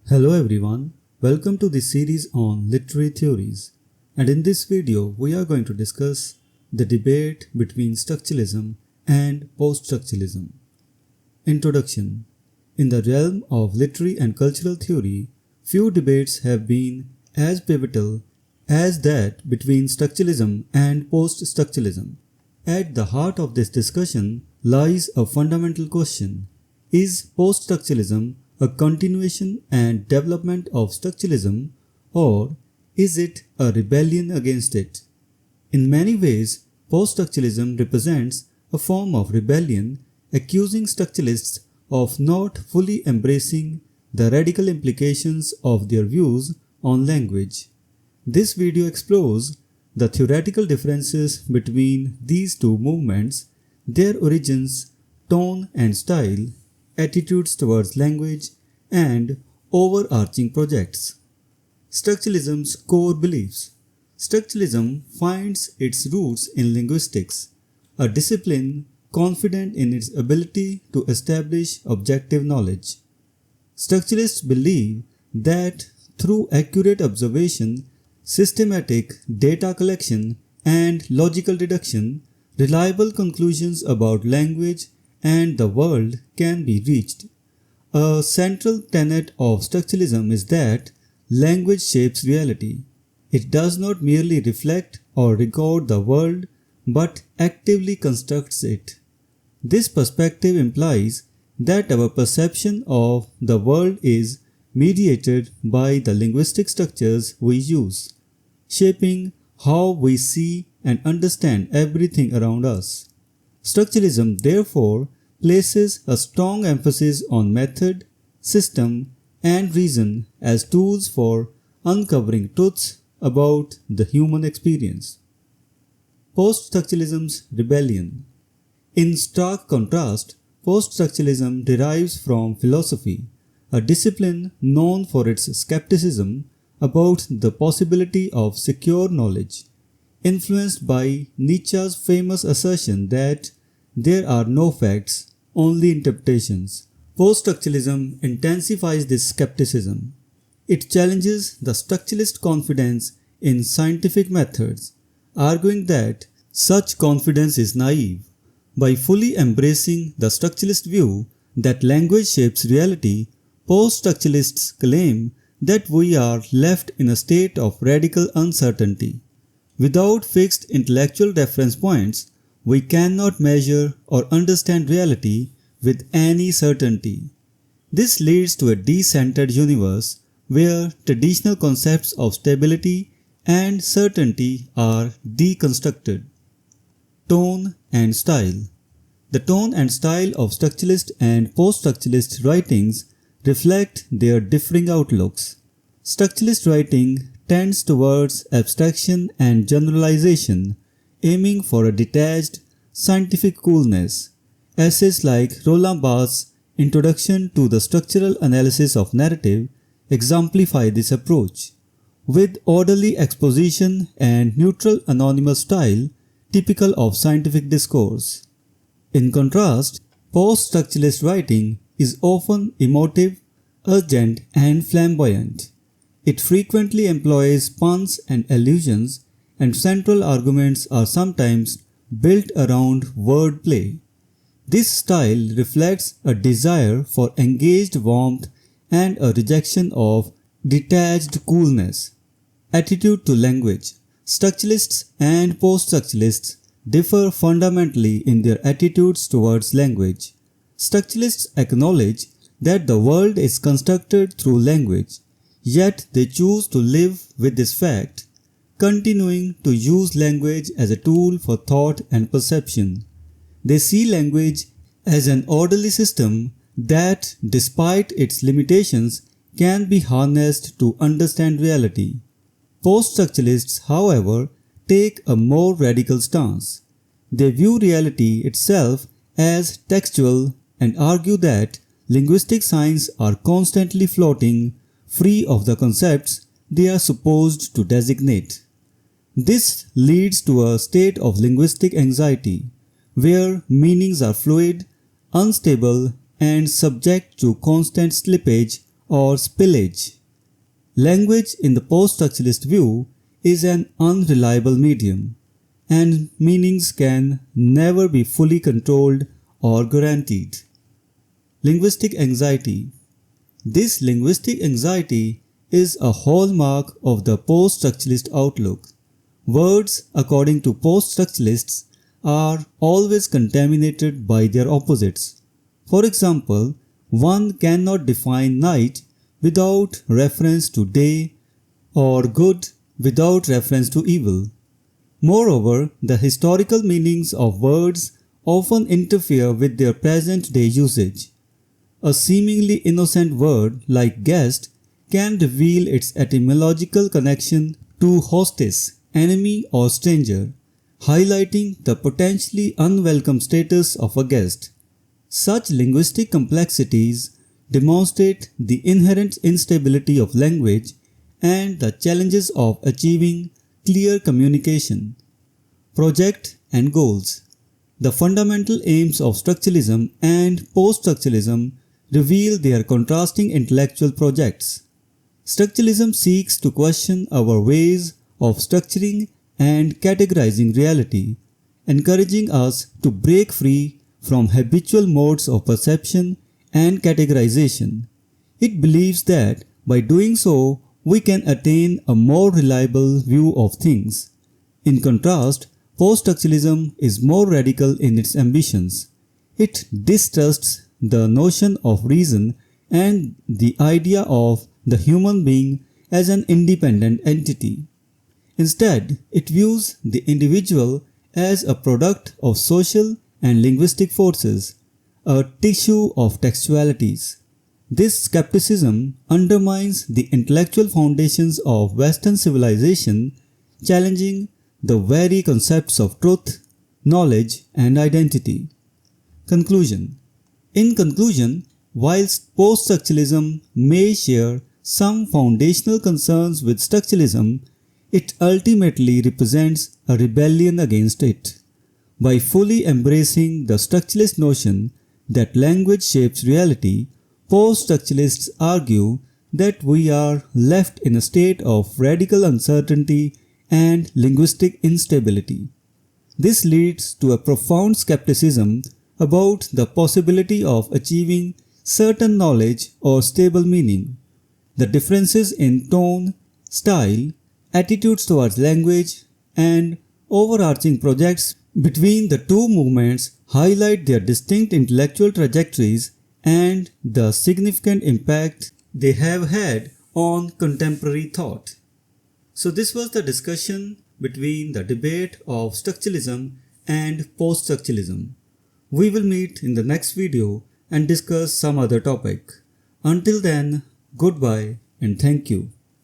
Hello everyone, welcome to this series on literary theories, and in this video we are going to discuss the debate between structuralism and post-structuralism. Introduction. In the realm of literary and cultural theory, few debates have been as pivotal as that between structuralism and post-structuralism. At the heart of this discussion lies a fundamental question: is post-structuralism a continuation and development of structuralism, or is it a rebellion against it? In many ways, post-structuralism represents a form of rebellion, accusing structuralists of not fully embracing the radical implications of their views on language. This video explores the theoretical differences between these two movements, their origins, tone and style, attitudes towards language, and overarching projects. Structuralism's core beliefs. Structuralism finds its roots in linguistics, a discipline confident in its ability to establish objective knowledge. Structuralists believe that through accurate observation, systematic data collection, and logical deduction, reliable conclusions about language and the world can be reached. A central tenet of structuralism is that language shapes reality. It does not merely reflect or record the world, but actively constructs it. This perspective implies that our perception of the world is mediated by the linguistic structures we use, shaping how we see and understand everything around us. Structuralism, therefore, places a strong emphasis on method, system, and reason as tools for uncovering truths about the human experience. Post-structuralism's rebellion. In stark contrast, post-structuralism derives from philosophy, a discipline known for its skepticism about the possibility of secure knowledge, influenced by Nietzsche's famous assertion that there are no facts, only interpretations. Post-structuralism intensifies this skepticism. It challenges the structuralist confidence in scientific methods, arguing that such confidence is naive. By fully embracing the structuralist view that language shapes reality, post-structuralists claim that we are left in a state of radical uncertainty. Without fixed intellectual reference points, we cannot measure or understand reality with any certainty. This leads to a decentered universe where traditional concepts of stability and certainty are deconstructed. Tone and style. The tone and style of structuralist and post-structuralist writings reflect their differing outlooks. Structuralist writing tends towards abstraction and generalization, aiming for a detached, scientific coolness. Essays like Roland Barthes' Introduction to the Structural Analysis of Narrative exemplify this approach, with orderly exposition and neutral anonymous style typical of scientific discourse. In contrast, post-structuralist writing is often emotive, urgent, and flamboyant. It frequently employs puns and allusions, and central arguments are sometimes built around wordplay. This style reflects a desire for engaged warmth and a rejection of detached coolness. Attitude to language. Structuralists and post-structuralists differ fundamentally in their attitudes towards language. Structuralists acknowledge that the world is constructed through language, yet they choose to live with this fact, continuing to use language as a tool for thought and perception. They see language as an orderly system that, despite its limitations, can be harnessed to understand reality. Post-structuralists, however, take a more radical stance. They view reality itself as textual and argue that linguistic signs are constantly floating, free of the concepts they are supposed to designate. This leads to a state of linguistic anxiety, where meanings are fluid, unstable, and subject to constant slippage or spillage. Language in the post-structuralist view is an unreliable medium, and meanings can never be fully controlled or guaranteed. Linguistic anxiety. This linguistic anxiety is a hallmark of the post-structuralist outlook. Words, according to post-structuralists, are always contaminated by their opposites. For example, one cannot define night without reference to day or good without reference to evil. Moreover, the historical meanings of words often interfere with their present-day usage. A seemingly innocent word like guest can reveal its etymological connection to hostess, enemy or stranger, highlighting the potentially unwelcome status of a guest. Such linguistic complexities demonstrate the inherent instability of language and the challenges of achieving clear communication. Project and goals. The fundamental aims of structuralism and post-structuralism reveal their contrasting intellectual projects. Structuralism seeks to question our ways of structuring and categorizing reality, encouraging us to break free from habitual modes of perception and categorization. It believes that by doing so, we can attain a more reliable view of things. In contrast, post-structuralism is more radical in its ambitions. It distrusts the notion of reason and the idea of the human being as an independent entity. Instead, it views the individual as a product of social and linguistic forces, a tissue of textualities. This skepticism undermines the intellectual foundations of Western civilization, challenging the very concepts of truth, knowledge, and identity. Conclusion. In conclusion, whilst post-structuralism may share some foundational concerns with structuralism, it ultimately represents a rebellion against it. By fully embracing the structuralist notion that language shapes reality, post-structuralists argue that we are left in a state of radical uncertainty and linguistic instability. This leads to a profound skepticism about the possibility of achieving certain knowledge or stable meaning. The differences in tone, style, attitudes towards language, and overarching projects between the two movements highlight their distinct intellectual trajectories and the significant impact they have had on contemporary thought. So this was the discussion between the debate of structuralism and post-structuralism. We will meet in the next video and discuss some other topic. Until then, goodbye and thank you.